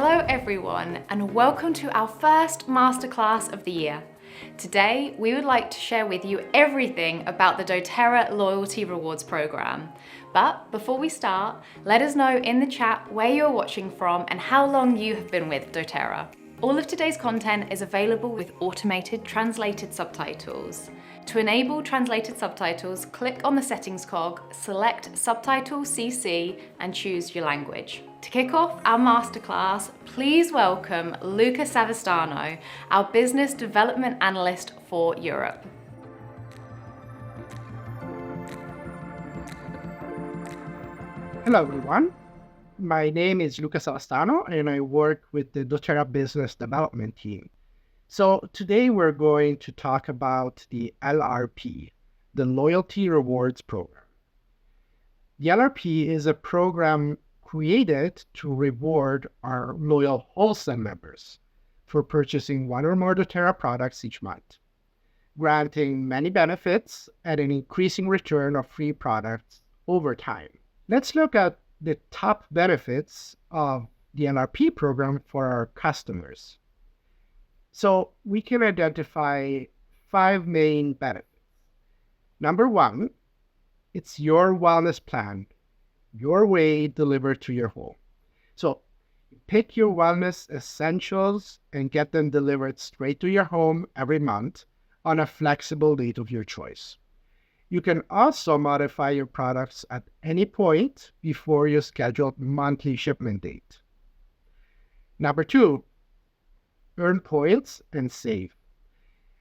Hello everyone, and welcome to our first masterclass of the year. Today, we would like to share with you everything about the doTERRA Loyalty Rewards Program. But before we start, let us know in the chat where you're watching from and how long you have been with doTERRA. All of today's content is available with automated translated subtitles. To enable translated subtitles, click on the settings cog, select Subtitles CC and choose your language. To kick off our masterclass, please welcome Luca Savastano, our Business Development Analyst for Europe. Hello everyone, my name is Luca Savastano and I work with the doTERRA Business Development team. So today we're going to talk about the LRP, the Loyalty Rewards Program. The LRP is a program created to reward our loyal wholesale members for purchasing one or more doTERRA products each month, granting many benefits at an increasing return of free products over time. Let's look at the top benefits of the LRP program for our customers. So we can identify 5 main benefits. Number 1, it's your wellness plan, your way delivered to your home. So pick your wellness essentials and get them delivered straight to your home every month on a flexible date of your choice. You can also modify your products at any point before your scheduled monthly shipment date. Number 2, earn points and save.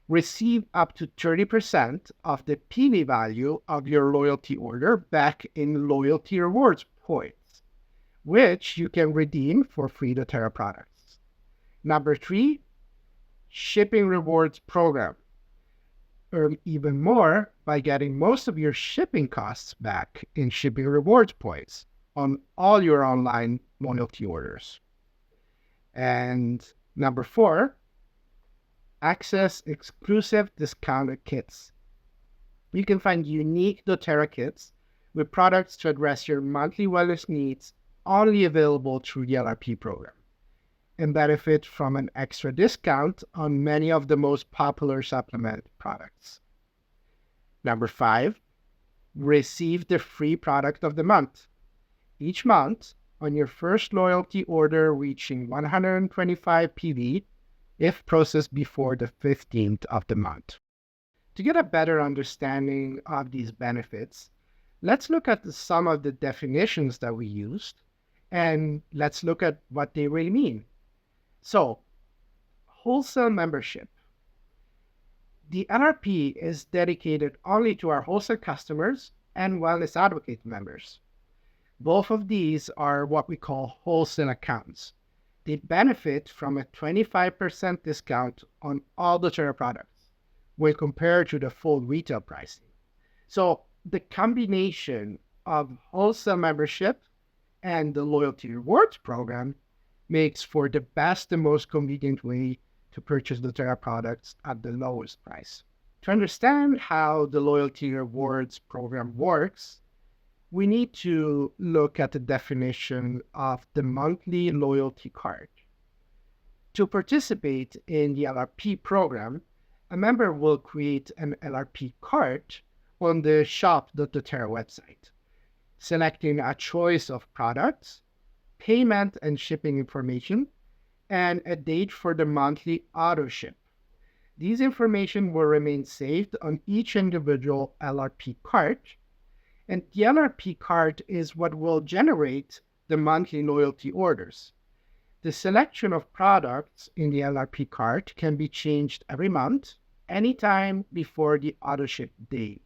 Receive up to 30% of the PV value of your loyalty order back in loyalty rewards points, which you can redeem for free doTERRA products. Number 3, shipping rewards program. Earn even more by getting most of your shipping costs back in shipping rewards points on all your online loyalty orders. And number 4, access exclusive discounted kits. You can find unique doTERRA kits with products to address your monthly wellness needs only available through the LRP program, and benefit from an extra discount on many of the most popular supplement products. Number 5, receive the free product of the month. Each month, on your first loyalty order reaching 125 PV, if processed before the 15th of the month. To get a better understanding of these benefits, let's look at some of the definitions that we used, and let's look at what they really mean. So, wholesale membership. The LRP is dedicated only to our wholesale customers and wellness advocate members. Both of these are what we call wholesale accounts. They benefit from a 25% discount on all doTERRA products when compared to the full retail pricing. So the combination of wholesale membership and the loyalty rewards program makes for the best and most convenient way to purchase doTERRA products at the lowest price. To understand how the loyalty rewards program works, we need to look at the definition of the monthly loyalty card. To participate in the LRP program, a member will create an LRP card on the shop.doTERRA website, selecting a choice of products, payment and shipping information, and a date for the monthly auto ship. These information will remain saved on each individual LRP card, and the LRP card is what will generate the monthly loyalty orders. The selection of products in the LRP card can be changed every month, anytime before the auto ship date.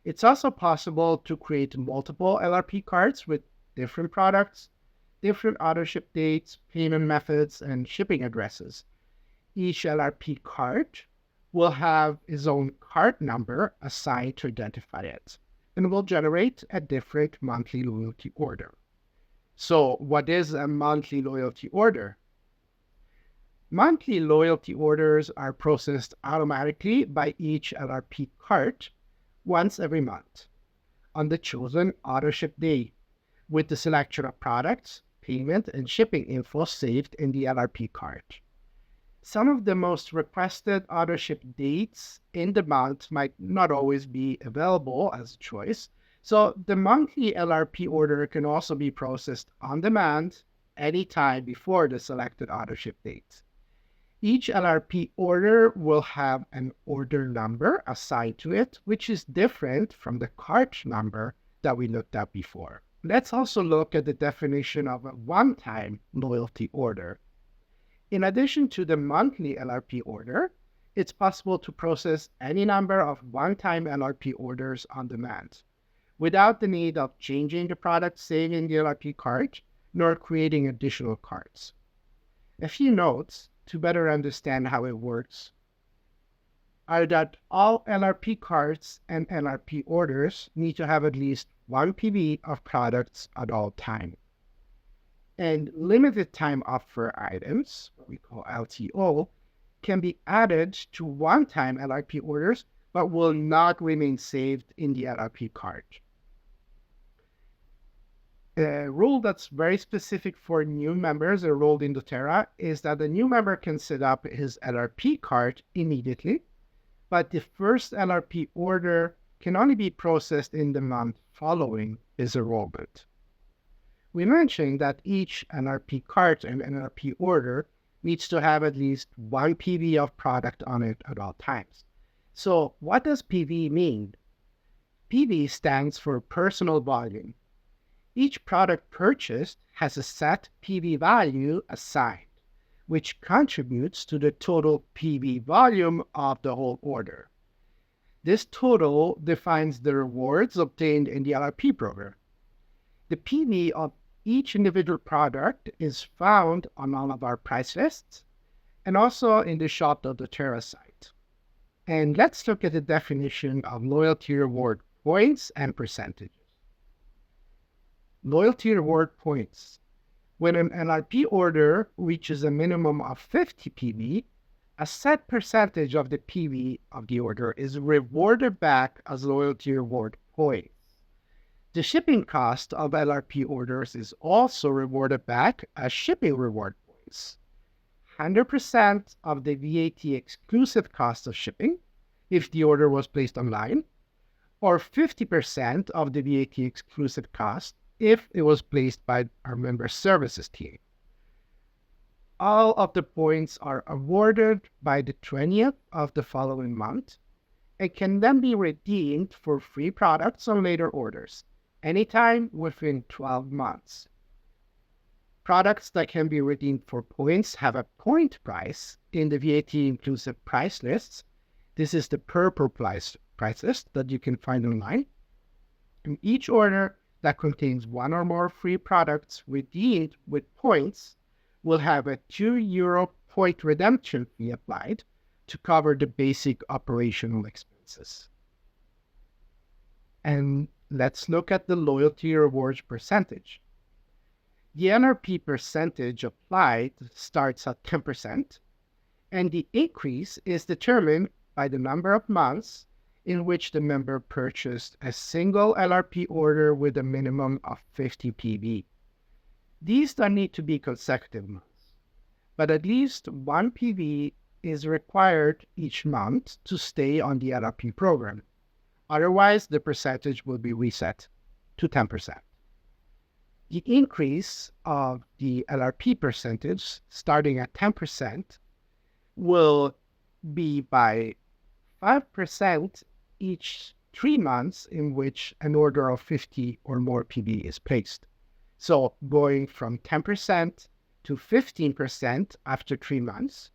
It's also possible to create multiple LRP cards with different products, different auto ship dates, payment methods, and shipping addresses. Each LRP card will have its own card number assigned to identify it, and will generate a different monthly loyalty order. So what is a monthly loyalty order? Monthly loyalty orders are processed automatically by each LRP cart once every month on the chosen auto ship day, with the selection of products, payment and shipping info saved in the LRP cart. Some of the most requested auto-ship dates in the month might not always be available as a choice, so the monthly LRP order can also be processed on demand anytime before the selected auto-ship date. Each LRP order will have an order number assigned to it, which is different from the cart number that we looked at before. Let's also look at the definition of a one-time loyalty order. In addition to the monthly LRP order, it's possible to process any number of one-time LRP orders on demand without the need of changing the product saved in the LRP cart nor creating additional carts. A few notes to better understand how it works are that all LRP carts and LRP orders need to have at least one PV of products at all times. And limited time offer items, what we call LTO, can be added to one-time LRP orders, but will not remain saved in the LRP cart. A rule that's very specific for new members enrolled in doTERRA is that the new member can set up his LRP cart immediately, but the first LRP order can only be processed in the month following his enrollment. We mentioned that each LRP cart and LRP order needs to have at least one PV of product on it at all times. So what does PV mean? PV stands for personal volume. Each product purchased has a set PV value assigned, which contributes to the total PV volume of the whole order. This total defines the rewards obtained in the LRP program. The PV of each individual product is found on all of our price lists and also in the shop.doTERRA site. And let's look at the definition of loyalty reward points and percentages. Loyalty reward points. When an LRP order reaches a minimum of 50 PV, a set percentage of the PV of the order is rewarded back as loyalty reward points. The shipping cost of LRP orders is also rewarded back as shipping reward points. 100% of the VAT exclusive cost of shipping, if the order was placed online, or 50% of the VAT exclusive cost if it was placed by our member services team. All of the points are awarded by the 20th of the following month and can then be redeemed for free products on later orders, anytime within 12 months. Products that can be redeemed for points have a point price in the VAT inclusive price lists. This is the purple price list that you can find online. And each order that contains one or more free products redeemed with points will have a €2 point redemption fee applied to cover the basic operational expenses. And let's look at the loyalty rewards percentage. The LRP percentage applied starts at 10%, and the increase is determined by the number of months in which the member purchased a single LRP order with a minimum of 50 PV. These don't need to be consecutive months, but at least one PV is required each month to stay on the LRP program. Otherwise, the percentage will be reset to 10%. The increase of the LRP percentage, starting at 10%, will be by 5% each 3 months in which an order of 50 or more PV is placed. So going from 10% to 15% after 3 months,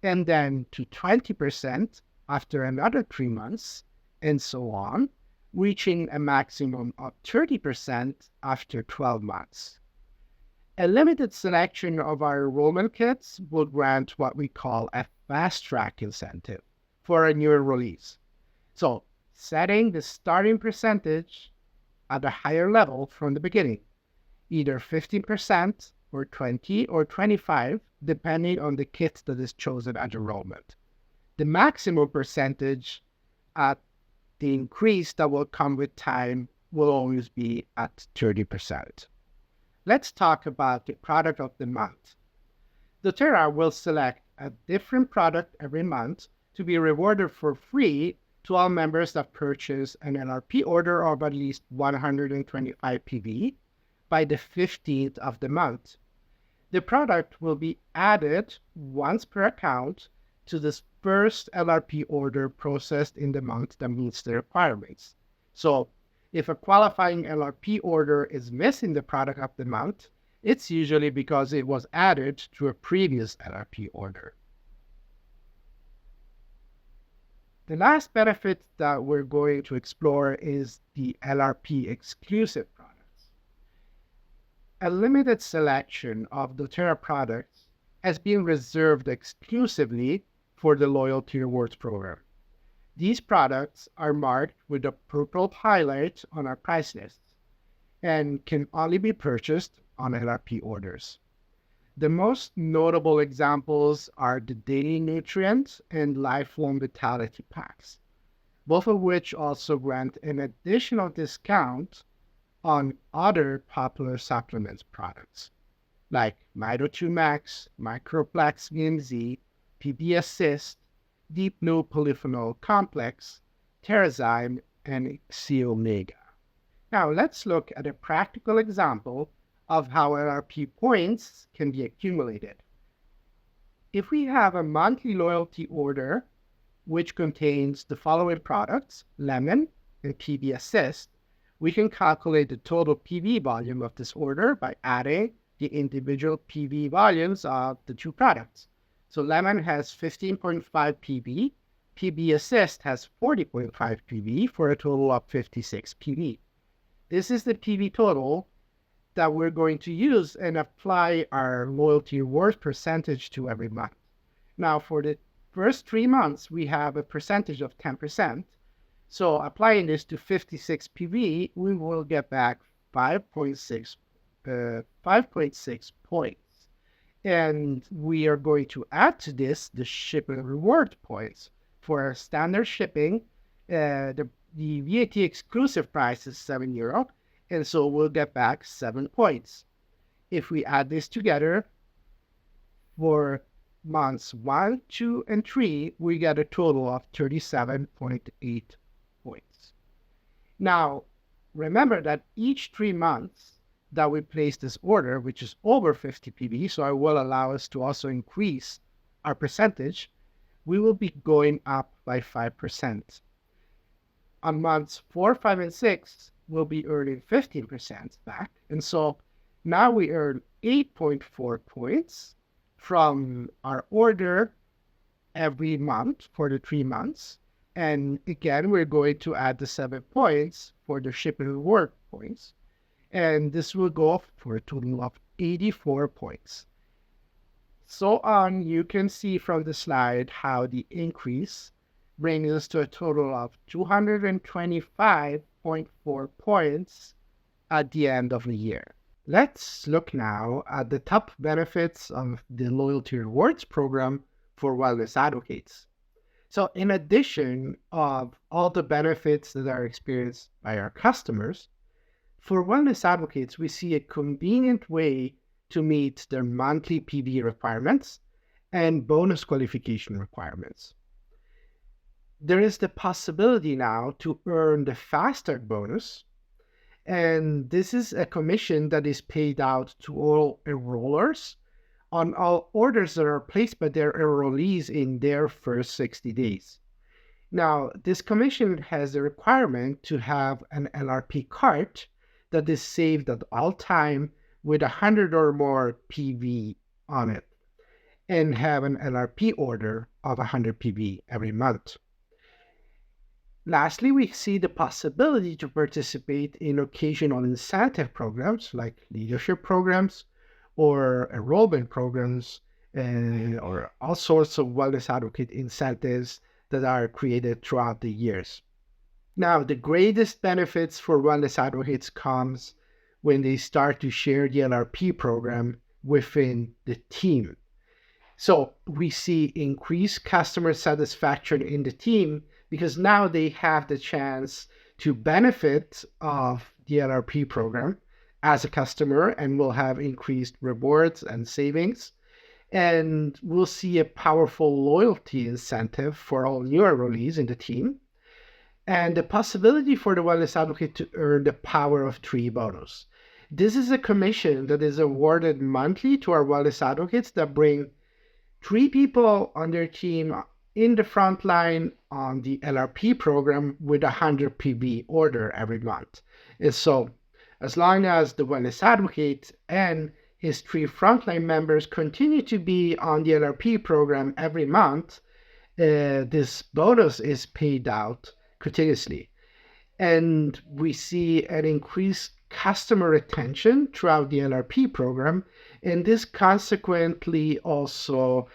and then to 20% after another 3 months, and so on, reaching a maximum of 30% after 12 months. A limited selection of our enrollment kits will grant what we call a fast-track incentive for a new enrollees. So setting the starting percentage at a higher level from the beginning, either 15% or 20 or 25, depending on the kit that is chosen at enrollment. The maximum percentage at the increase that will come with time will always be at 30%. let's talk about the product of the month. doTERRA will select a different product every month to be rewarded for free to all members that purchase an LRP order of at least 125 PV by the 15th of the month. The product will be added once per account to this first LRP order processed in the month that meets the requirements. So if a qualifying LRP order is missing the product of the month, it's usually because it was added to a previous LRP order. The last benefit that we're going to explore is the LRP exclusive products. A limited selection of doTERRA products has been reserved exclusively for the Loyalty Rewards program. These products are marked with a purple highlight on our price list and can only be purchased on LRP orders. The most notable examples are the Daily Nutrient and Lifelong Vitality Packs, both of which also grant an additional discount on other popular supplements products, like Mito2 Max, Microplex VMZ, PB Assist, Deep Blue Polyphenol Complex, TerraZyme, and Xi Omega. Now let's look at a practical example of how LRP points can be accumulated. If we have a monthly loyalty order which contains the following products, Lemon and PB Assist, we can calculate the total PV volume of this order by adding the individual PV volumes of the two products. So Lemon has 15.5 PV, PB Assist has 40.5 PV for a total of 56 PV. This is the PV total that we're going to use and apply our loyalty rewards percentage to every month. Now for the first 3 months, we have a percentage of 10%. So applying this to 56 PV, we will get back 5.6 points. And we are going to add to this the shipping reward points. For our standard shipping, the VAT exclusive price is €7, and so we'll get back 7 points. If we add this together, for months 1, 2, and 3, we get a total of 37.8 points. Now, remember that each 3 months that we place this order, which is over 50 PV, so it will allow us to also increase our percentage, we will be going up by 5%. On months 4, 5, and 6, we'll be earning 15% back. And so now we earn 8.4 points from our order every month for the 3 months. And again, we're going to add the 7 points for the shipping reward points. And this will go up for a total of 84 points. So on, you can see from the slide how the increase brings us to a total of 225.4 points at the end of the year. Let's look now at the top benefits of the Loyalty Rewards program for wellness advocates. So in addition of all the benefits that are experienced by our customers, for wellness advocates, we see a convenient way to meet their monthly PV requirements and bonus qualification requirements. There is the possibility now to earn the Fast Start bonus, and this is a commission that is paid out to all enrollers on all orders that are placed by their enrollees in their first 60 days. Now, this commission has the requirement to have an LRP cart that is saved at all time with 100 or more PV on it, and have an LRP order of 100 PV every month. Lastly, we see the possibility to participate in occasional incentive programs like leadership programs or enrollment programs, or all sorts of wellness advocate incentives that are created throughout the years. Now, the greatest benefits for wellness advocates comes when they start to share the LRP program within the team. So we see increased customer satisfaction in the team because now they have the chance to benefit of the LRP program as a customer and will have increased rewards and savings. And we'll see a powerful loyalty incentive for all new enrollees in the team, and the possibility for the wellness advocate to earn the Power of Three bonus. This is a commission that is awarded monthly to our wellness advocates that bring 3 people on their team in the front line on the LRP program with a 100 PV order every month. And so, as long as the wellness advocate and his 3 frontline members continue to be on the LRP program every month, this bonus is paid out continuously. And we see an increased customer retention throughout the LRP program, and this consequently also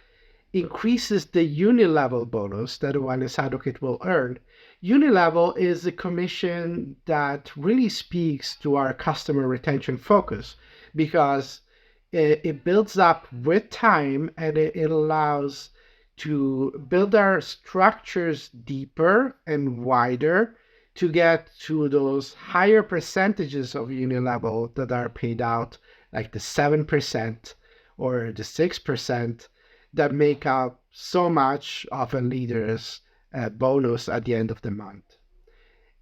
increases the uni-level bonus that a wellness advocate will earn. Uni-level is a commission that really speaks to our customer retention focus because it builds up with time, and it allows to build our structures deeper and wider to get to those higher percentages of uni-level that are paid out, like the 7% or the 6% that make up so much of a leader's bonus at the end of the month.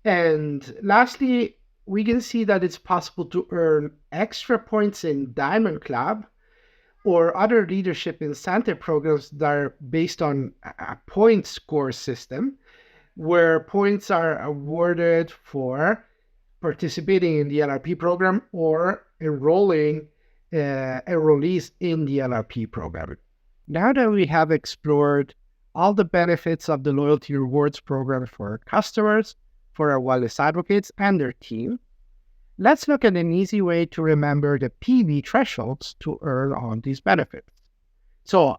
And lastly, we can see that it's possible to earn extra points in Diamond Club or other leadership incentive programs that are based on a point score system, where points are awarded for participating in the LRP program or enrolling enrollees in the LRP program. Now that we have explored all the benefits of the loyalty rewards program for our customers, for our wellness advocates and their team, let's look at an easy way to remember the PV thresholds to earn on these benefits. So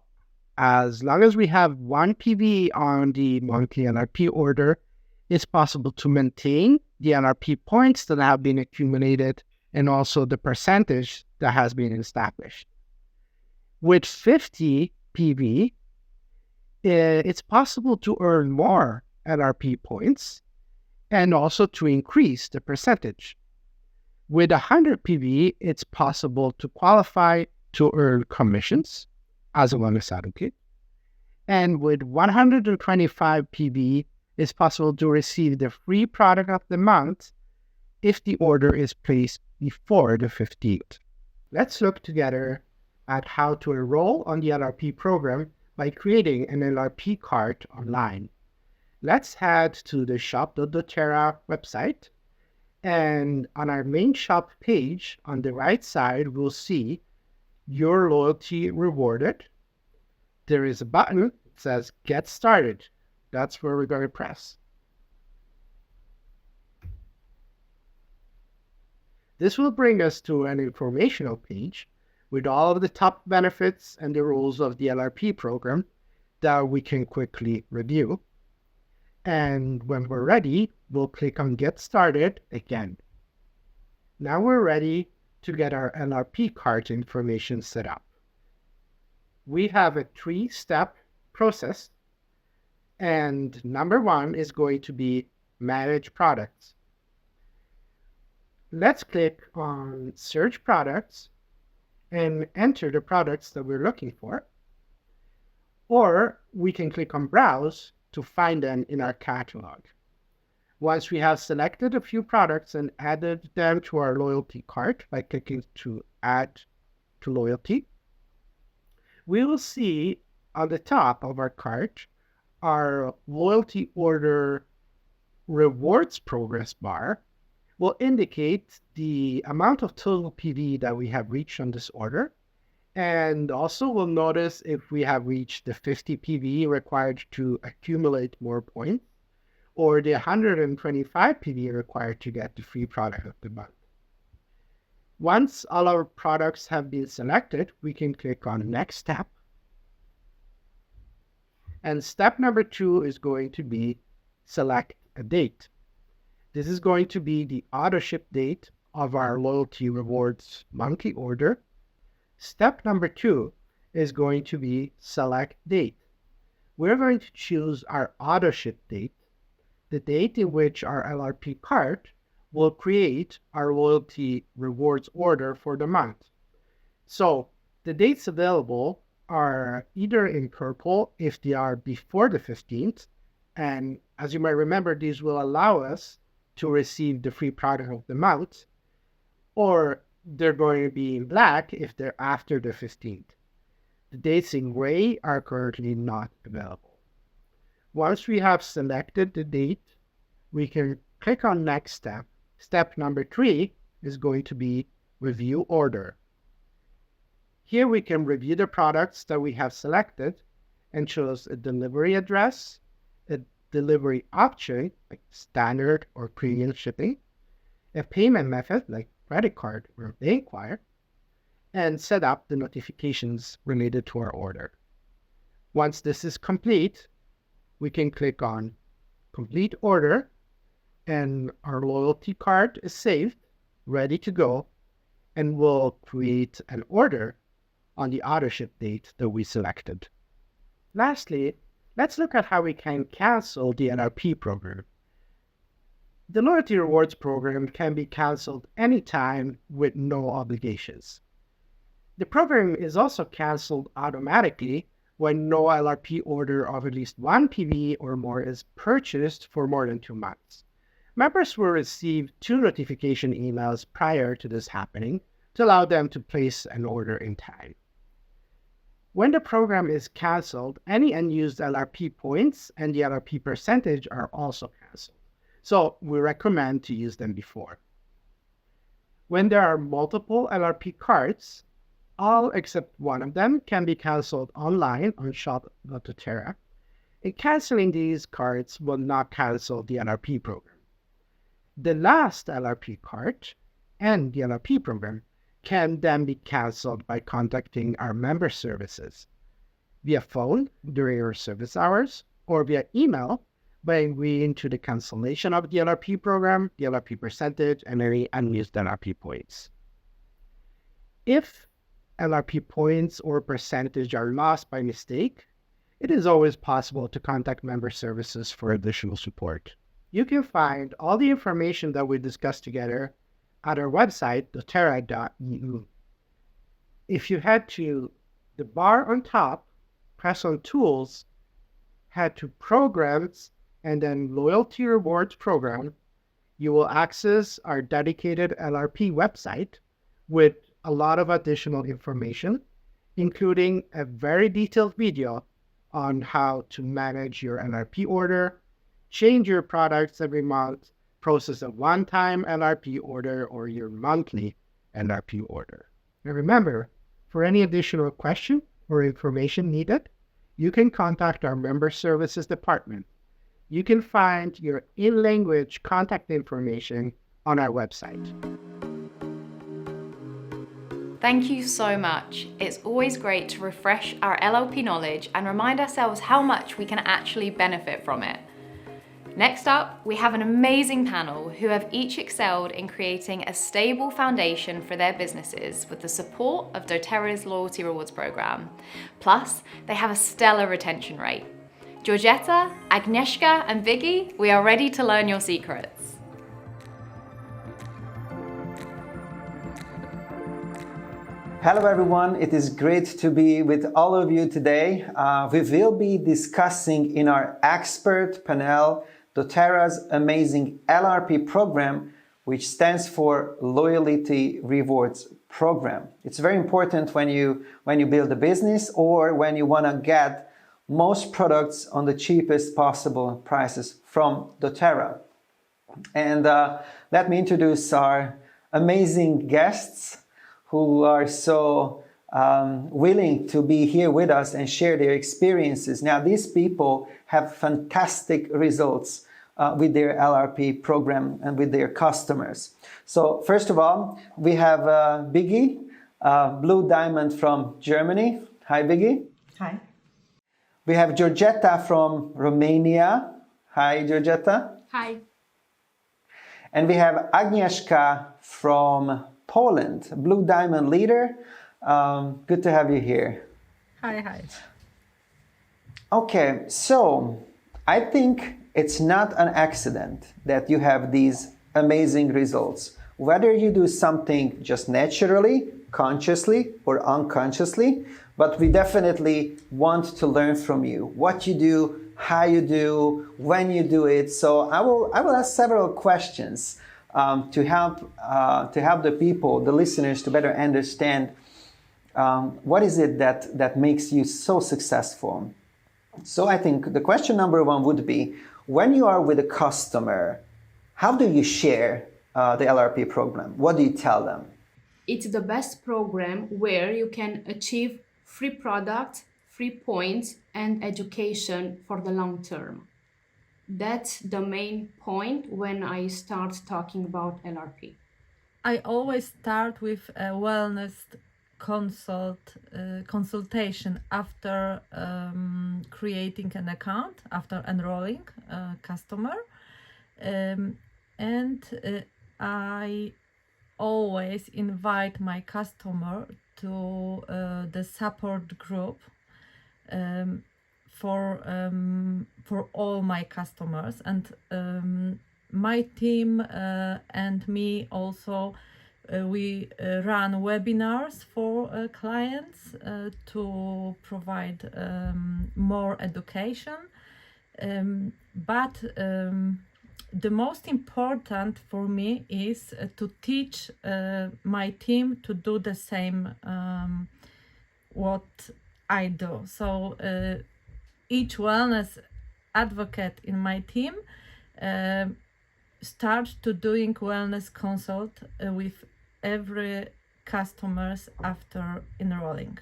as long as we have 1 PV on the monthly LRP order, it's possible to maintain the LRP points that have been accumulated and also the percentage that has been established. With 50 PV, it's possible to earn more LRP points and also to increase the percentage. With 100 PV, it's possible to qualify to earn commissions as a wellness advocate. And with 125 PV, it's possible to receive the free product of the month if the order is placed before the 15th. Let's look together at how to enroll on the LRP program by creating an LRP cart online. Let's head to the shop.doTERRA website. And on our main shop page, on the right side, we'll see Your Loyalty Rewarded. There is a button that says Get Started. That's where we're going to press. This will bring us to an informational page with all of the top benefits and the rules of the LRP program that we can quickly review. And when we're ready, we'll click on Get Started again. Now we're ready to get our LRP cart information set up. We have a 3-step process, and number 1 is going to be Manage Products. Let's click on Search Products and enter the products that we're looking for, or we can click on Browse to find them in our catalog. Once we have selected a few products and added them to our loyalty cart by clicking to Add to Loyalty, we will see on the top of our cart our loyalty order rewards progress bar will indicate the amount of total PV that we have reached on this order. And also we'll notice if we have reached the 50 PV required to accumulate more points, or the 125 PV required to get the free product of the month. Once all our products have been selected, we can click on Next Step. And step number 2 is going to be Select a Date. This is going to be the auto ship date of our loyalty rewards monthly order. Step number 2 is going to be Select Date. We're going to choose our auto ship date, the date in which our LRP cart will create our loyalty rewards order for the month. So the dates available are either in purple if they are before the 15th. And as you might remember, these will allow us to receive the free product of the month, or they're going to be in black if they're after the 15th. The dates in gray are currently not available. Once we have selected the date, we can click on next step. Step number 3 is going to be review order. Here we can review the products that we have selected and choose a delivery address, a delivery option like standard or premium shipping, a payment method like credit card or bank wire, and set up the notifications related to our order. Once this is complete, we can click on complete order and our loyalty card is saved, ready to go, and we'll create an order on the auto ship date that we selected. Lastly, let's look at how we can cancel the LRP program. The Loyalty Rewards program can be canceled anytime with no obligations. The program is also canceled automatically when no LRP order of at least 1 PV or more is purchased for more than 2 months. Members will receive 2 notification emails prior to this happening to allow them to place an order in time. When the program is canceled, any unused LRP points and the LRP percentage are also canceled. So we recommend to use them before. When there are multiple LRP cards, all except one of them can be canceled online on shop.doTERRA, and canceling these cards will not cancel the LRP program. The last LRP card and the LRP program can then be canceled by contacting our member services via phone during our service hours or via email by agreeing to the cancellation of the LRP program, the LRP percentage, and any unused LRP points. If LRP points or percentage are lost by mistake, it is always possible to contact member services for additional support. You can find all the information that we discussed together at our website, doTERRA.eu. If you head to the bar on top, press on Tools, head to Programs, and then Loyalty Rewards Program, you will access our dedicated LRP website with a lot of additional information, including a very detailed video on how to manage your LRP order, change your products every month, process a one-time LRP order or your monthly LRP order. And remember, for any additional question or information needed, you can contact our member services department. You can find your in-language contact information on our website. Thank you so much. It's always great to refresh our LLP knowledge and remind ourselves how much we can actually benefit from it. Next up, we have an amazing panel who have each excelled in creating a stable foundation for their businesses with the support of doTERRA's Loyalty Rewards program. Plus, they have a stellar retention rate. Georgetta, Agnieszka, and Viggy, we are ready to learn your secrets. Hello everyone, it is great to be with all of you today. We will be discussing in our expert panel doTERRA's amazing LRP program, which stands for Loyalty Rewards Program. It's very important when you build a business or when you want to get most products on the cheapest possible prices from doTERRA. And let me introduce our amazing guests who are so willing to be here with us and share their experiences. Now, these people have fantastic results with their LRP program and with their customers. So first of all, we have Biggie, Blue Diamond from Germany. Hi, Biggie. Hi. We have Georgetta from Romania. Hi, Georgetta. Hi. And we have Agnieszka from Poland, Blue Diamond leader. Good to have you here. Hi. Okay, so I think it's not an accident that you have these amazing results. Whether you do something just naturally, consciously, or unconsciously, but we definitely want to learn from you. What you do, how you do, when you do it. So I will ask several questions to help the people, the listeners, to better understand what is it that makes you so successful. So I think the question number one would be, when you are with a customer, how do you share the LRP program? What do you tell them? It's the best program where you can achieve free products, free points, and education for the long term. That's the main point when I start talking about LRP. I always start with a wellness consultation after creating an account, after enrolling a customer. And I always invite my customer to the support group for all my customers, and my team and me also we run webinars for clients to provide more education, but the most important for me is to teach my team to do the same what I do. So each wellness advocate in my team start to doing wellness consult with every customers after enrolling.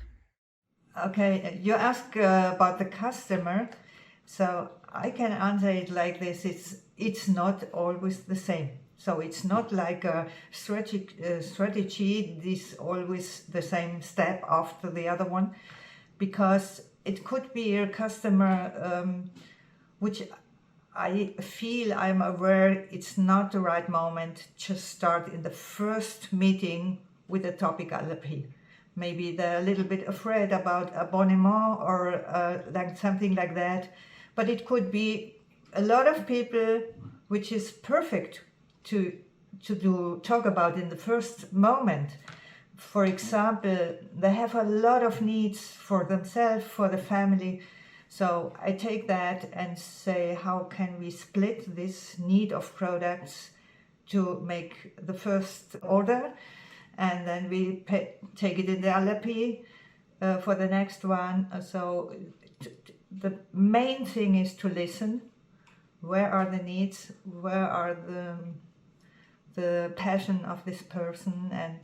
Okay, you ask about the customer, so I can answer it like this: it's not always the same. So it's not like a strategy. This always the same step after the other one, because it could be a customer which I feel, I'm aware it's not the right moment to start in the first meeting with the topic LRP. Maybe they're a little bit afraid about abonnement or like something like that. But it could be a lot of people, which is perfect to talk about in the first moment. For example, they have a lot of needs for themselves, for the family. So I take that and say, how can we split this need of products to make the first order? And then we take it in the LRP for the next one. So the main thing is to listen. Where are the needs? Where are the passion of this person? And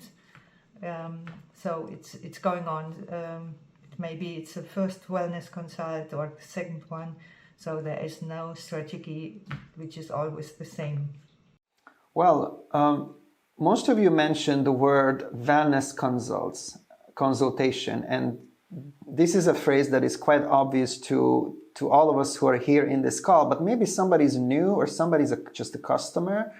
so it's going on. Maybe it's the first wellness consult or the second one. So there is no strategy which is always the same. Well, most of you mentioned the word wellness consultation, and this is a phrase that is quite obvious to all of us who are here in this call, but maybe somebody's new or somebody's just a customer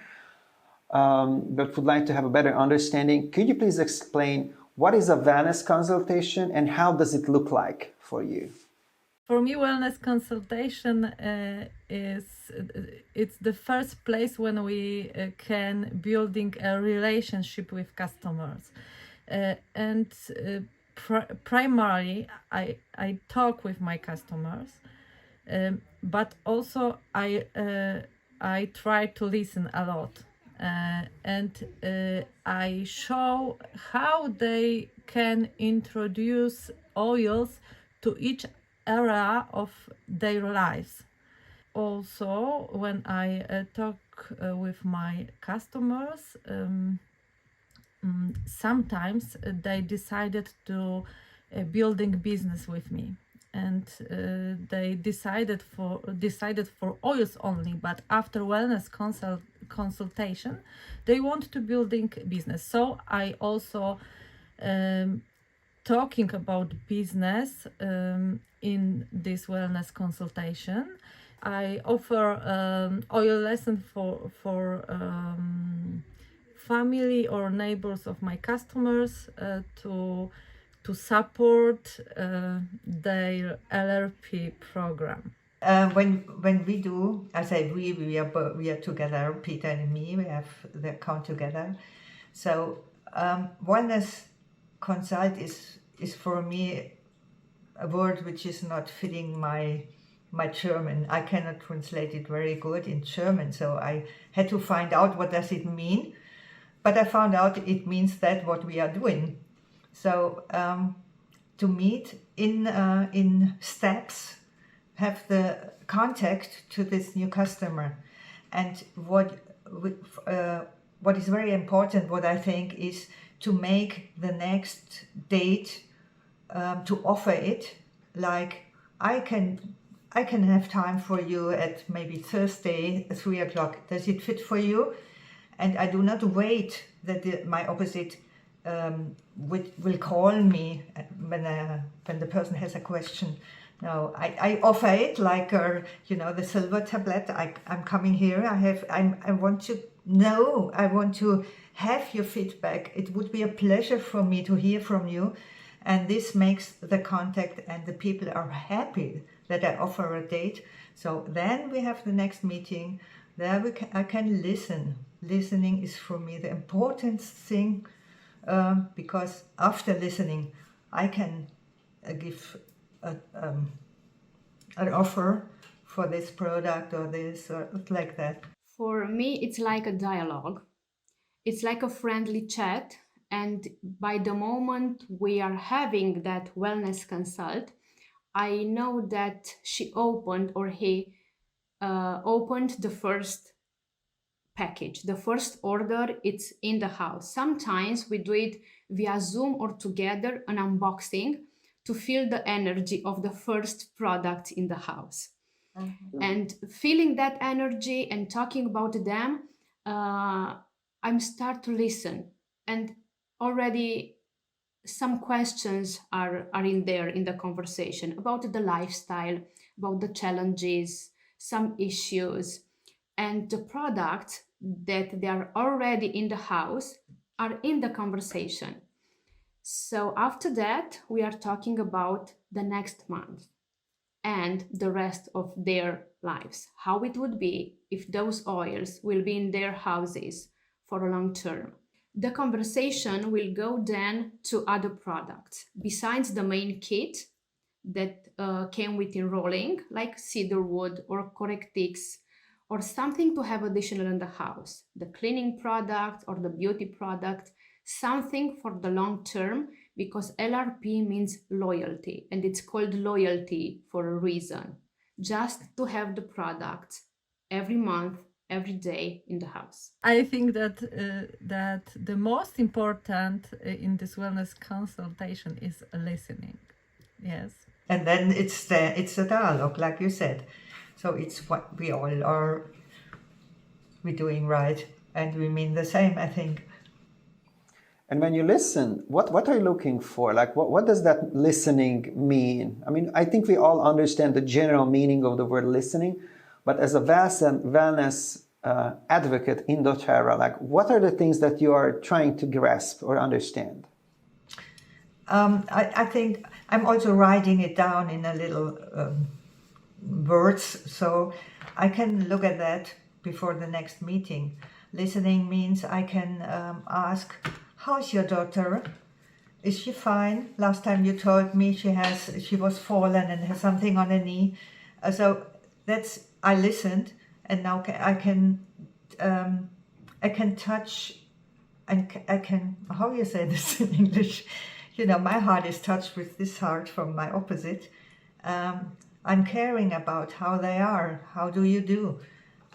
but would like to have a better understanding. Could you please explain what is a wellness consultation and how does it look like for you? For me, wellness consultation it's the first place when we can building a relationship with customers, and primarily I talk with my customers, but also I try to listen a lot, and I show how they can introduce oils to each area of their lives. Also, when I talk with my customers, sometimes they decided to building business with me, and they decided for oils only, but after wellness consultation they want to building business. So I also talking about business in this wellness consultation. I offer oil lesson for family or neighbors of my customers to support their LRP program. when we do, I say we are together, Peter and me, we have the account together. So wellness consult is for me a word which is not fitting my German. I cannot translate it very good in German, so I had to find out what does it mean. But I found out it means that what we are doing. So to meet in steps, have the contact to this new customer, and what is very important, what I think, is to make the next date, to offer it, like I can have time for you at maybe Thursday at 3 o'clock. Does it fit for you? And I do not wait that my opposite will call me when the person has a question. No, I offer it like the silver tablet. I'm coming here. I want to know. I want to have your feedback. It would be a pleasure for me to hear from you, and this makes the contact, and the people are happy that I offer a date. So then we have the next meeting. There I can listen. Listening is for me the important thing, because after listening, I can give an offer for this product or this or like that. For me, it's like a dialogue. It's like a friendly chat. And by the moment we are having that wellness consult, I know that she opened or he opened the first package, the first order. It's in the house. Sometimes we do it via Zoom or together, an unboxing, to feel the energy of the first product in the house. And feeling that energy and talking about them, I'm start to listen, and already some questions are in there in the conversation about the lifestyle, about the challenges, some issues, and the products that they are already in the house are in the conversation. So after that, we are talking about the next month and the rest of their lives, how it would be if those oils will be in their houses for a long term. The conversation will go then to other products besides the main kit that came with enrolling, like cedarwood or correctix, or something to have additional in the house, the cleaning product or the beauty product, something for the long term, because LRP means loyalty, and it's called loyalty for a reason, just to have the product every month, every day in the house. I think that the most important in this wellness consultation is listening. Yes. And then it's a dialogue, like you said. So it's what we all are doing right, and we mean the same, I think. And when you listen, what are you looking for? Like, what does that listening mean? I mean, I think we all understand the general meaning of the word listening, but as a wellness advocate in doTERRA, like, what are the things that you are trying to grasp or understand? I think I'm also writing it down in a little words, so I can look at that before the next meeting. Listening means I can ask, how's your daughter? Is she fine? Last time you told me she was fallen and has something on her knee. So I listened, and now I can touch, and I can, how you say this in English? You know, my heart is touched with this heart from my opposite. I'm caring about how they are. How do you do?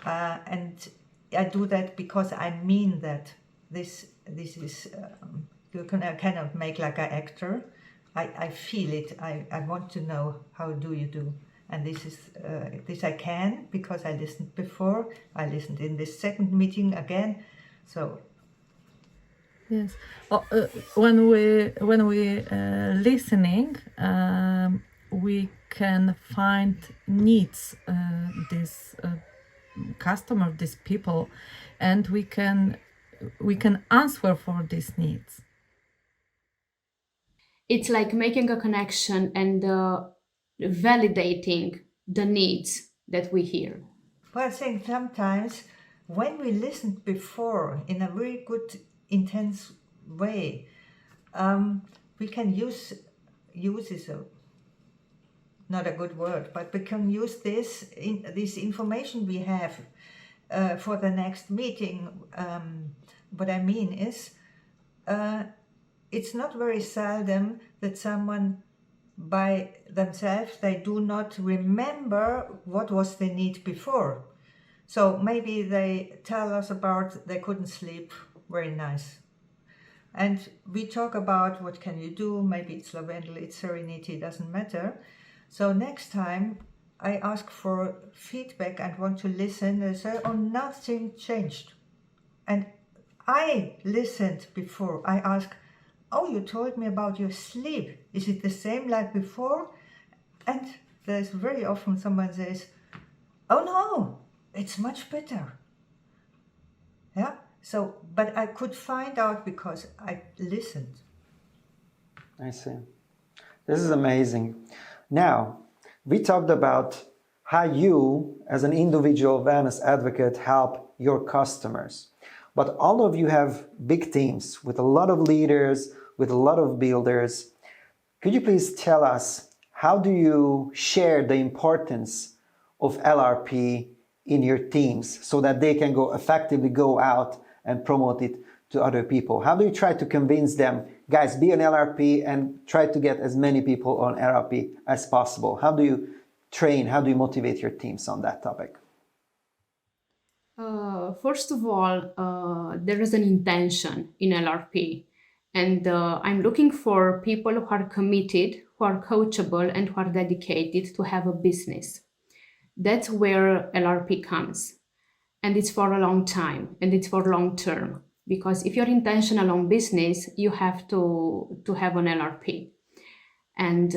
And I do that because I mean that. This is, you cannot make like an actor. I feel it. I want to know how do you do. And this I can, because I listened before. I listened in this second meeting again. So. Yes. When we listening, we can find needs this customer, these people, and we can answer for these needs. It's like making a connection and validating the needs that we hear. But I think sometimes when we listened before in a very good, intense way, we can use is not a good word, but we can use this information we have for the next meeting. What I mean is, it's not very seldom that someone by themselves, they do not remember what was the need before. So maybe they tell us about they couldn't sleep, very nice. And we talk about what can you do, maybe it's lavender, it's serenity, doesn't matter. So next time I ask for feedback and want to listen, they say, oh, nothing changed. And I listened before, I ask, oh, you told me about your sleep. Is it the same like before? And there's very often someone says, oh no, it's much better. Yeah, so, but I could find out because I listened. I see. This is amazing. Now, we talked about how you, as an individual wellness advocate, help your customers. But all of you have big teams with a lot of leaders, with a lot of builders. Could you please tell us, how do you share the importance of LRP in your teams so that they can effectively go out and promote it to other people? How do you try to convince them, guys, be an LRP and try to get as many people on LRP as possible? How do you train, how do you motivate your teams on that topic? First of all, there is an intention in LRP, and I'm looking for people who are committed, who are coachable, and who are dedicated to have a business. That's where LRP comes, and it's for a long time, and it's for long term. Because if you're intentional on business, you have to have an LRP. And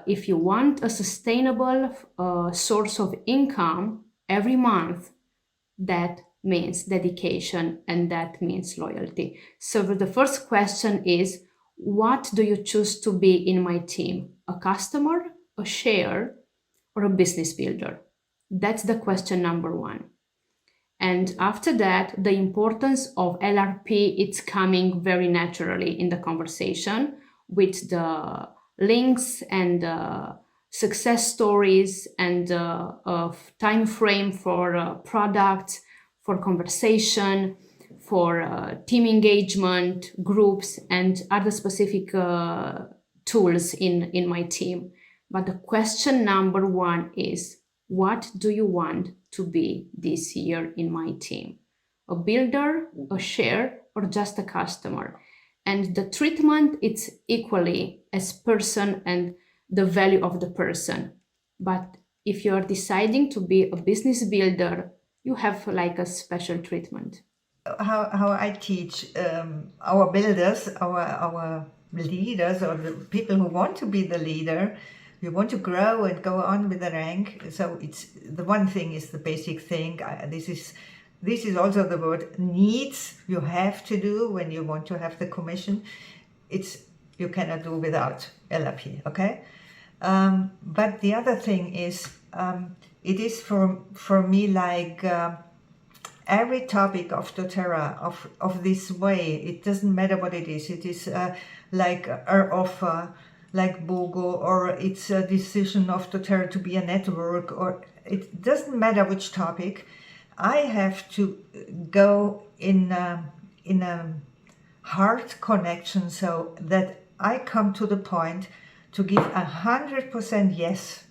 if you want a sustainable source of income every month, that means dedication and that means loyalty. So the first question is, what do you choose to be in my team? A customer, a share, or a business builder? That's the question number one. And after that, the importance of LRP, it's coming very naturally in the conversation with the links and success stories and time frame for products, for conversation, for team engagement, groups, and other specific tools in my team. But the question number one is, what do you want to be this year in my team? A builder, a share, or just a customer? And the treatment, it's equally as person and the value of the person. But if you're deciding to be a business builder, you have like a special treatment. How I teach our builders, our leaders, or the people who want to be the leader, we want to grow and go on with the rank. So it's the one thing is the basic thing. This is also the word needs you have to do when you want to have the commission. You cannot do without LRP, okay? But the other thing is, it is for me like every topic of doTERRA, of this way, it doesn't matter what it is. It is like our offer, like BOGO, or it's a decision of doTERRA to be a network, or it doesn't matter which topic. I have to go in a heart connection so that I come to the point to give 100% yes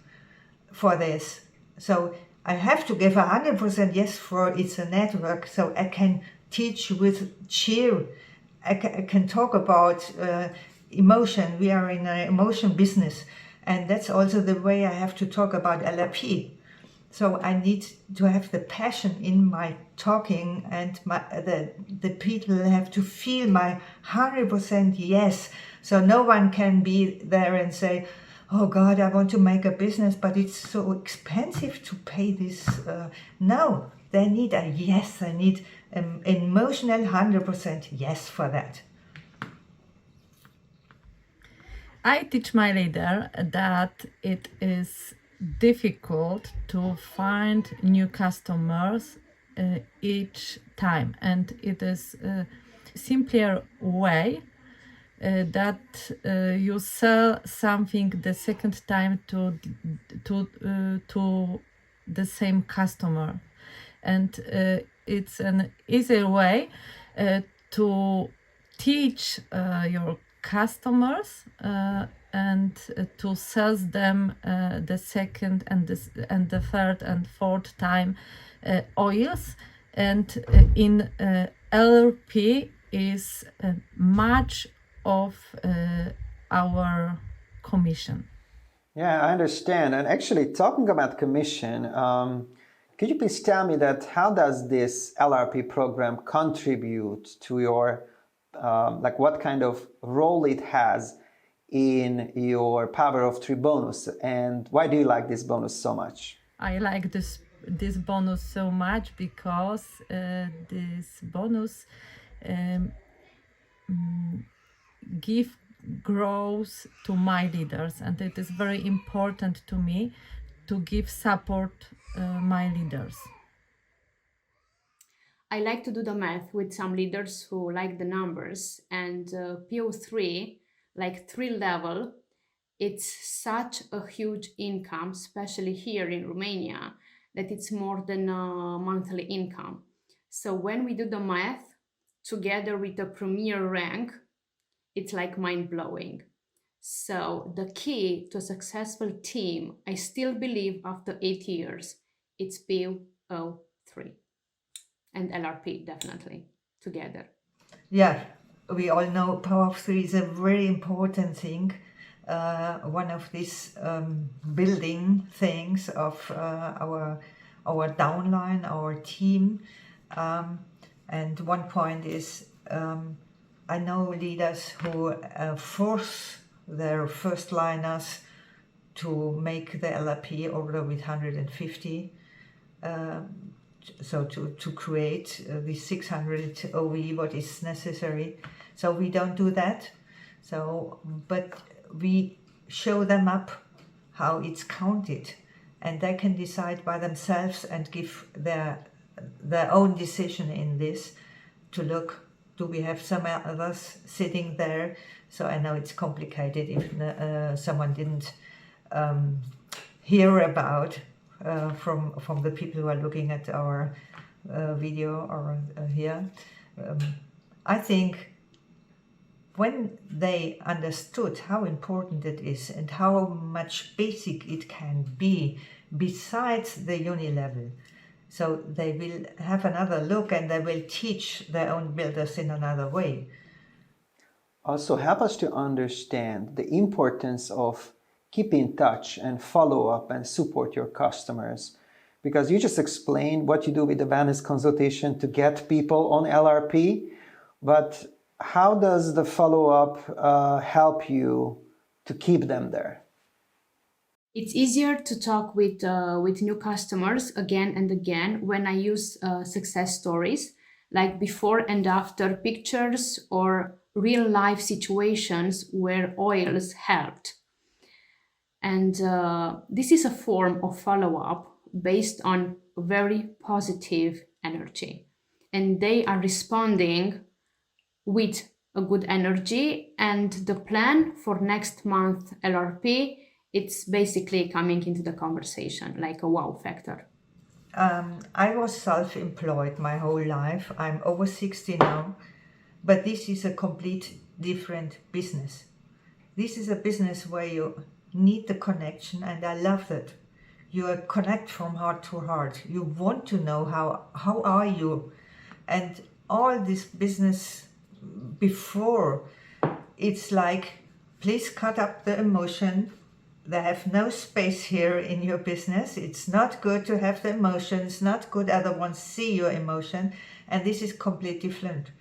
for this. So I have to give 100% yes for it's a network, so I can teach with cheer. I can talk about emotion. We are in an emotion business, and that's also the way I have to talk about LRP. So I need to have the passion in my talking, and the people have to feel my 100% yes. So no one can be there and say, oh God, I want to make a business, but it's so expensive to pay this. No, they need a yes. They need an emotional 100% yes for that. I teach my leader that it is difficult to find new customers each time, and it is a simpler way that you sell something the second time to the same customer, and it's an easier way to teach your customers and to sell them the second and the third and fourth time oils, and in LRP is much of our commission. Yeah, I understand. And actually, talking about commission, could you please tell me that how does this LRP program contribute to your, like what kind of role it has in your Power of 3 bonus, and why do you like this bonus so much? I like this bonus so much because this bonus give growth to my leaders, and it is very important to me to give support my leaders. I like to do the math with some leaders who like the numbers, and PO3, like 3 level, it's such a huge income, especially here in Romania, that it's more than a monthly income. So when we do the math together with the premier rank, it's like mind-blowing. So the key to a successful team, I still believe after 8 years, it's PO3 and LRP definitely together. Yeah, we all know Power of 3 is a very important thing. One of these building things of our downline, our team. And one point is, I know leaders who force their first liners to make the LRP order with 150. So to create the 600 OE, what is necessary. So we don't do that. So, but we show them up how it's counted, and they can decide by themselves and give their own decision in this, to look, do we have some others sitting there? So I know it's complicated if someone didn't hear about from the people who are looking at our video or here. I think when they understood how important it is and how much basic it can be besides the uni level, so they will have another look and they will teach their own builders in another way. Also, help us to understand the importance of keep in touch and follow up and support your customers, because you just explained what you do with the Advanced Consultation to get people on LRP, but how does the follow-up help you to keep them there? It's easier to talk with new customers again and again when I use success stories, like before and after pictures or real life situations where oils helped. And this is a form of follow-up based on very positive energy. And they are responding with a good energy, and the plan for next month LRP, it's basically coming into the conversation like a wow factor. I was self-employed my whole life. I'm over 60 now, but this is a complete different business. This is a business where you need the connection, and I love that. You connect from heart to heart. You want to know how are you, and all this business before, it's like, please cut up the emotion. They have no space here in your business. It's not good to have the emotion. It's not good other ones see your emotion, and this is completely different.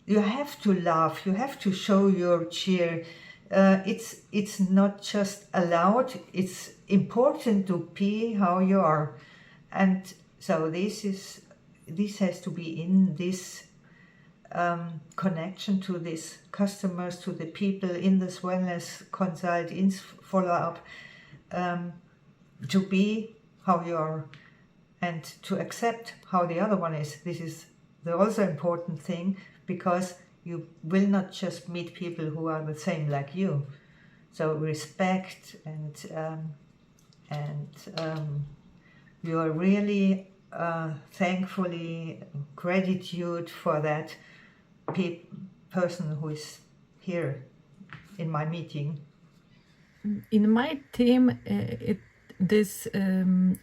You have to laugh. You have to show your cheer. It's not just allowed. It's important to be how you are, and so this has to be in this connection to these customers, to the people in this wellness consult, in follow-up. to be how you are and to accept how the other one is. This is the also important thing, because you will not just meet people who are the same like you. So respect and you are really thankfully gratitude for that person who is here in my meeting. In my team, this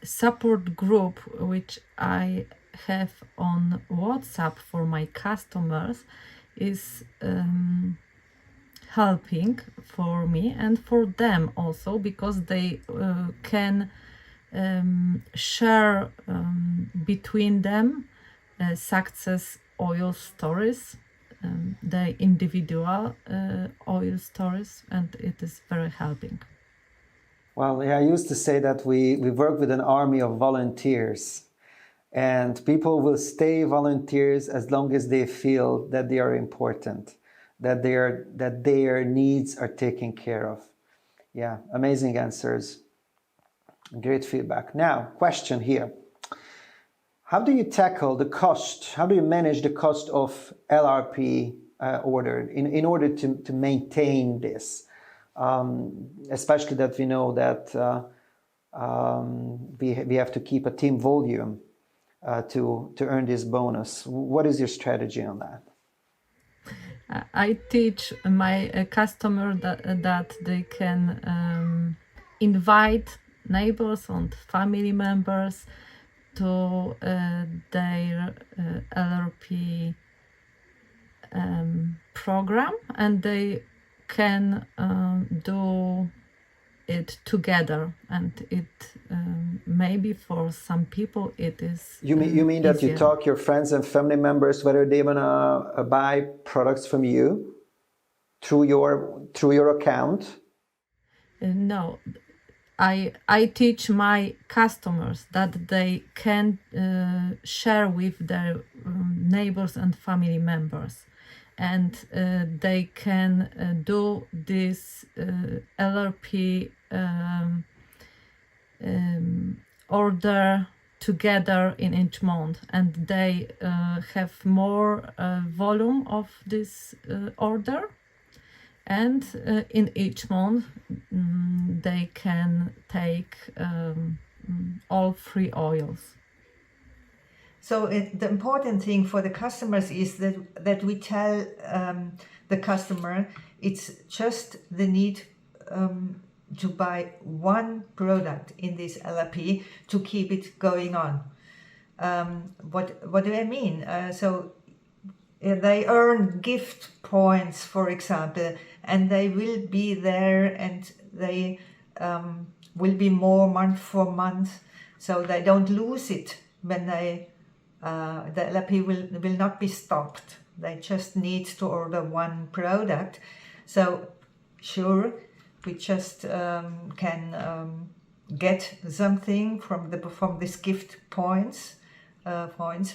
support group which I have on WhatsApp for my customers is helping for me and for them also, because they can share between them success oil stories, the individual oil stories, and it is very helping. Well, yeah, I used to say that we work with an army of volunteers, and people will stay volunteers as long as they feel that they are important, that their needs are taken care of. Yeah, amazing answers. Great feedback. Now, question here. How do you tackle the cost? How do you manage the cost of LRP order in order to maintain this? Especially that we know that we have to keep a team volume to earn this bonus. What is your strategy on that? I teach my customer that they can invite neighbors and family members to their LRP program, and they can do it together, and it maybe for some people it is you mean that easier. You talk your friends and family members whether they wanna buy products from you through your account? No, I teach my customers that they can share with their neighbors and family members, and they can do this LRP order together in each month, and they have more volume of this order, and in each month they can take all free oils. So the important thing for the customers is that we tell the customer it's just the need to buy one product in this LRP to keep it going on. What do I mean? So they earn gift points, for example, and they will be there, and they will be more month for month, so they don't lose it when they the LRP will not be stopped. They just need to order one product. So sure, we just can get something from this gift points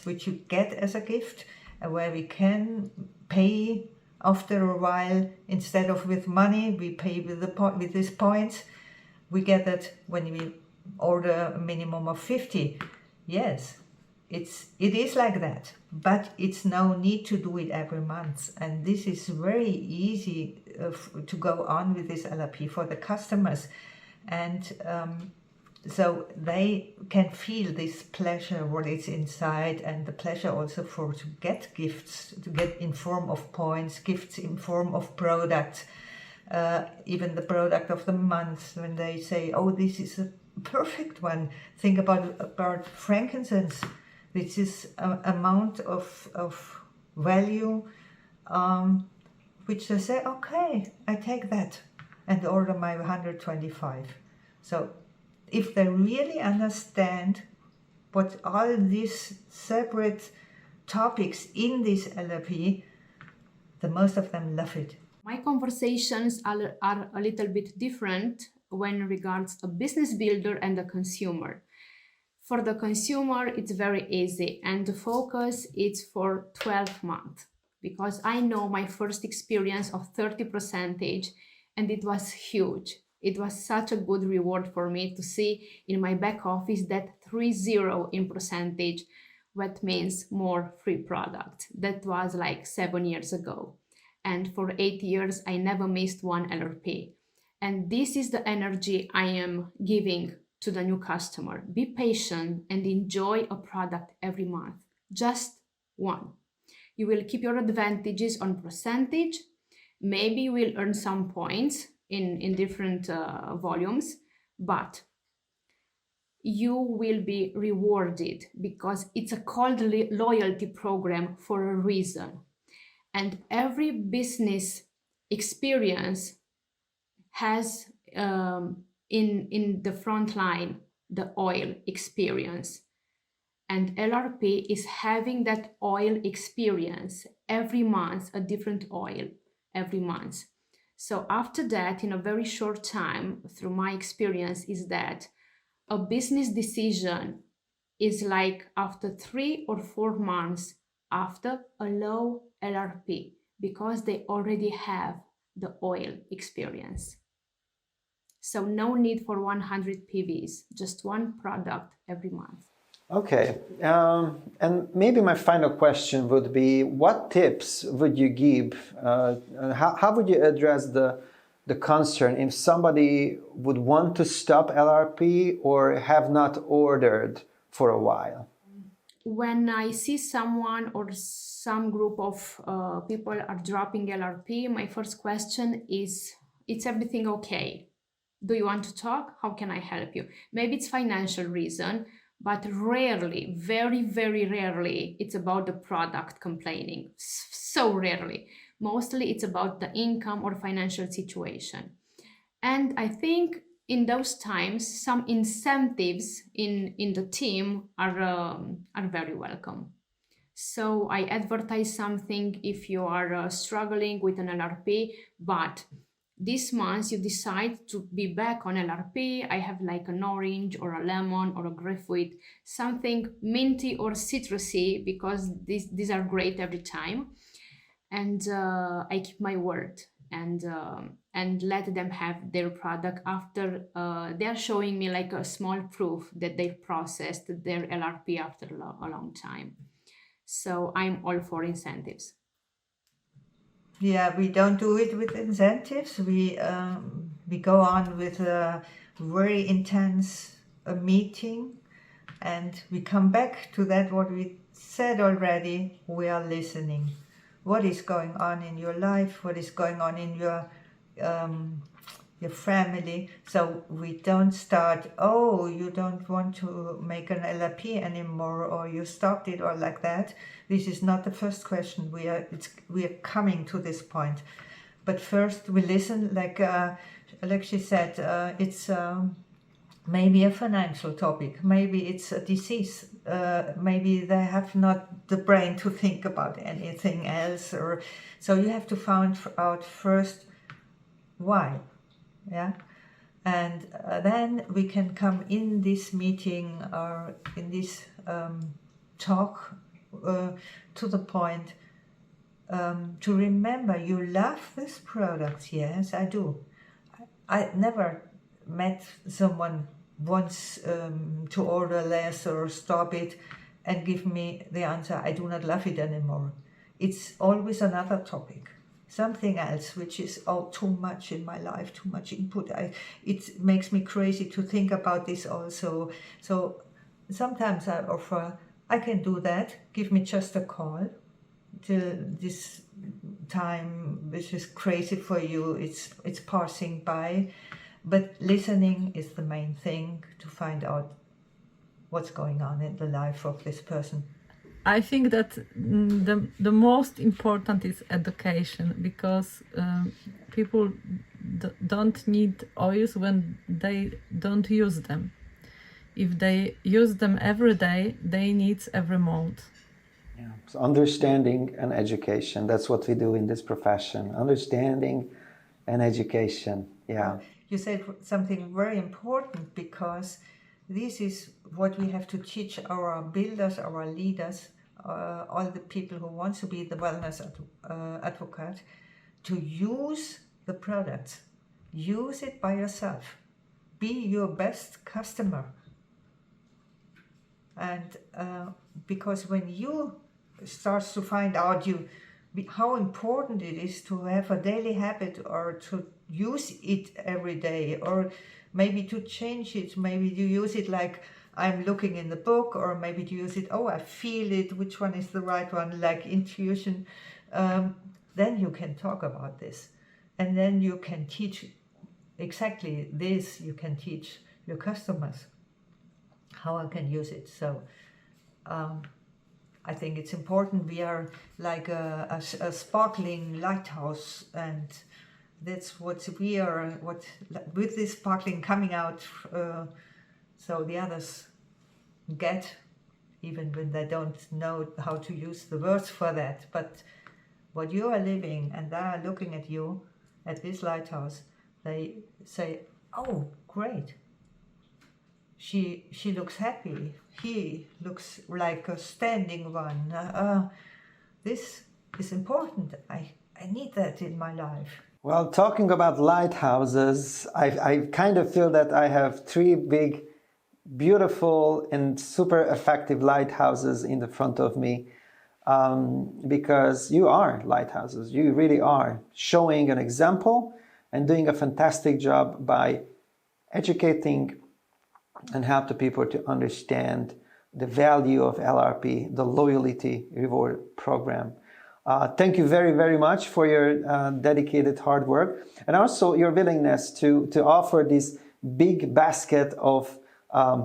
which you get as a gift, where we can pay after a while. Instead of with money, we pay with these points. We get that when we order a minimum of 50. Yes, it is like that, but it's no need to do it every month, and this is very easy to go on with this LRP for the customers, and so they can feel this pleasure what is inside, and the pleasure also to get gifts, to get in form of points, gifts in form of products, even the product of the month, when they say, oh, this is a perfect one. Think about frankincense. This is an amount of value which they say, okay, I take that and order my 125. So if they really understand what all these separate topics in this LRP, the most of them love it. My conversations are a little bit different when regards a business builder and a consumer. For the consumer, it's very easy, and the focus is for 12 months, because I know my first experience of 30% and it was huge. It was such a good reward for me to see in my back office that 30 in percentage, what means more free product. That was like 7 years ago. And for 8 years, I never missed one LRP. And this is the energy I am giving to the new customer. Be patient and enjoy a product every month. Just one. You will keep your advantages on percentage. Maybe you will earn some points in different volumes, but you will be rewarded because it's a called loyalty program for a reason. And every business experience has in the front line the oil experience. And LRP is having that oil experience every month, a different oil every month. So after that, in a very short time, through my experience, is that a business decision is like after 3 or 4 months after a low LRP, because they already have the oil experience. So no need for 100 PVs, just one product every month. Okay, and maybe my final question would be, what tips would you give, how would you address the concern if somebody would want to stop LRP or have not ordered for a while? When I see someone or some group of people are dropping LRP, my first question is, is everything okay? Do you want to talk? How can I help you? Maybe it's financial reason, but rarely, very, very rarely, it's about the product complaining. So rarely. Mostly it's about the income or financial situation. And I think in those times, some incentives in the team are very welcome. So I advertise something if you are struggling with an LRP, but this month you decide to be back on LRP. I have like an orange or a lemon or a grapefruit, something minty or citrusy, because these are great every time. And I keep my word and let them have their product after they're showing me like a small proof that they've processed their LRP after a long time. So I'm all for incentives. Yeah, we don't do it with incentives. We go on with a very intense meeting, and we come back to that what we said already. We are listening. What is going on in your life? What is going on in your family? So we don't start, oh, you don't want to make an LRP anymore, or you stopped it, or like that. This is not the first question. We are coming to this point, but first we listen. Like she said, it's maybe a financial topic. Maybe it's a disease. Maybe they have not the brain to think about anything else. Or so you have to find out first why. Yeah, and then we can come in this meeting or in this talk to the point to remember you love this product. Yes, I do. I never met someone once to order less or stop it and give me the answer, I do not love it anymore. It's always another topic. Something else which is too much in my life, too much input. It makes me crazy to think about this also. So sometimes I offer, I can do that, give me just a call till this time which is crazy for you, it's passing by. But listening is the main thing to find out what's going on in the life of this person. I think that the most important is education, because people don't need oils when they don't use them. If they use them every day, they need every month. Yeah. So understanding and education, that's what we do in this profession. Understanding and education. Yeah. You said something very important, because this is what we have to teach our builders, our leaders, all the people who want to be the wellness advocate, to use the products. use it by yourself. Be your best customer. And because when you start to find out how important it is to have a daily habit, or to use it every day, or maybe to change it, maybe you use it like I'm looking in the book, or maybe to use it, oh, I feel it, which one is the right one, like intuition, then you can talk about this. And then you can teach exactly this, you can teach your customers how I can use it. So I think it's important. We are like a sparkling lighthouse, and that's what we are, with this sparkling coming out, so the others get, even when they don't know how to use the words for that. But what you are living, and they are looking at you, at this lighthouse, they say, oh, great. She looks happy. He looks like a standing one. This is important. I need that in my life. Well, talking about lighthouses, I kind of feel that I have 3 big, beautiful and super effective lighthouses in the front of me, because you are lighthouses. You really are showing an example and doing a fantastic job by educating and help the people to understand the value of LRP, the loyalty reward program. Thank you very, very much for your dedicated hard work, and also your willingness to offer this big basket of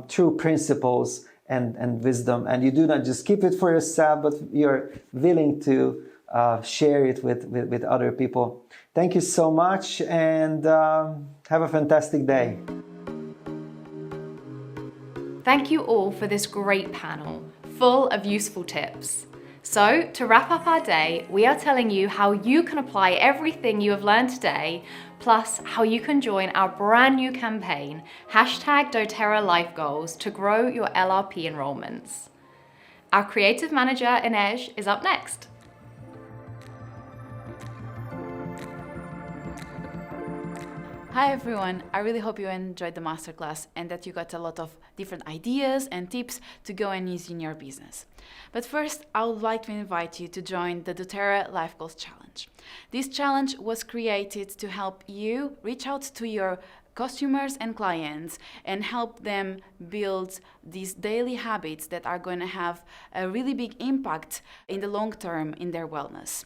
true principles and wisdom. And you do not just keep it for yourself, but you're willing to share it with other people. Thank you so much, and have a fantastic day. Thank you all for this great panel, full of useful tips. So, to wrap up our day, we are telling you how you can apply everything you have learned today, plus how you can join our brand new campaign, #dōTERRA Life Goals, to grow your LRP enrollments. Our creative manager, Inej, is up next. Hi everyone, I really hope you enjoyed the masterclass and that you got a lot of different ideas and tips to go and use in your business. But first, I would like to invite you to join the doTERRA Life Goals Challenge. This challenge was created to help you reach out to your customers and clients and help them build these daily habits that are going to have a really big impact in the long term in their wellness.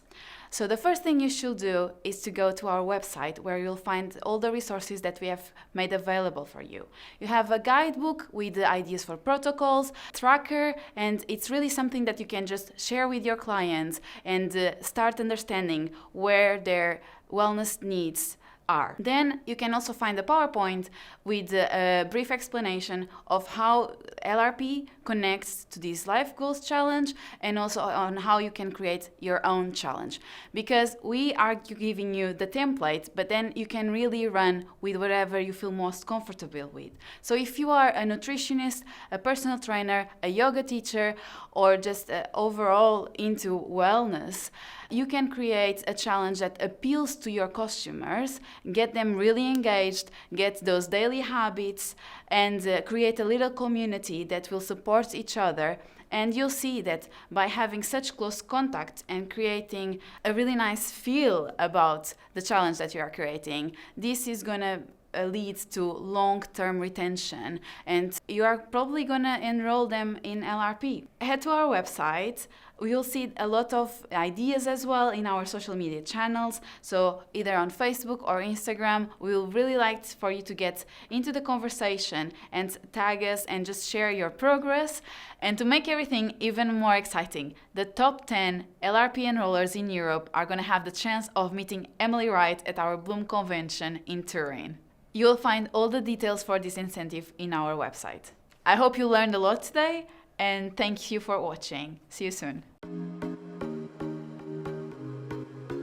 So the first thing you should do is to go to our website, where you'll find all the resources that we have made available for you. You have a guidebook with the ideas for protocols, tracker, and it's really something that you can just share with your clients and start understanding where their wellness needs are. Then you can also find a PowerPoint with a brief explanation of how LRP connects to this Life Goals Challenge, and also on how you can create your own challenge. Because we are giving you the template, but then you can really run with whatever you feel most comfortable with. So if you are a nutritionist, a personal trainer, a yoga teacher, or just overall into wellness, you can create a challenge that appeals to your customers, get them really engaged, get those daily habits, and create a little community that will support each other. And you'll see that by having such close contact and creating a really nice feel about the challenge that you are creating, this is going to lead to long-term retention, and you are probably going to enroll them in LRP. Head to our website. You'll see a lot of ideas as well in our social media channels. So either on Facebook or Instagram, we will really like for you to get into the conversation and tag us and just share your progress. And to make everything even more exciting, the top 10 LRP enrollers in Europe are going to have the chance of meeting Emily Wright at our Bloom convention in Turin. You'll find all the details for this incentive in our website. I hope you learned a lot today, and thank you for watching. See you soon.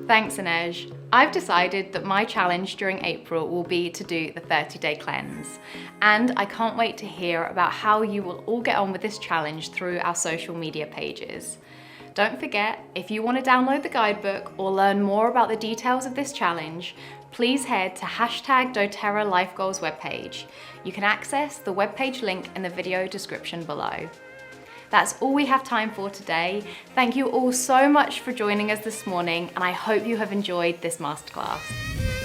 Thanks, Inej. I've decided that my challenge during April will be to do the 30-day cleanse. And I can't wait to hear about how you will all get on with this challenge through our social media pages. Don't forget, if you want to download the guidebook or learn more about the details of this challenge, please head to #doTERRA Life Goals webpage. You can access the webpage link in the video description below. That's all we have time for today. Thank you all so much for joining us this morning, and I hope you have enjoyed this masterclass.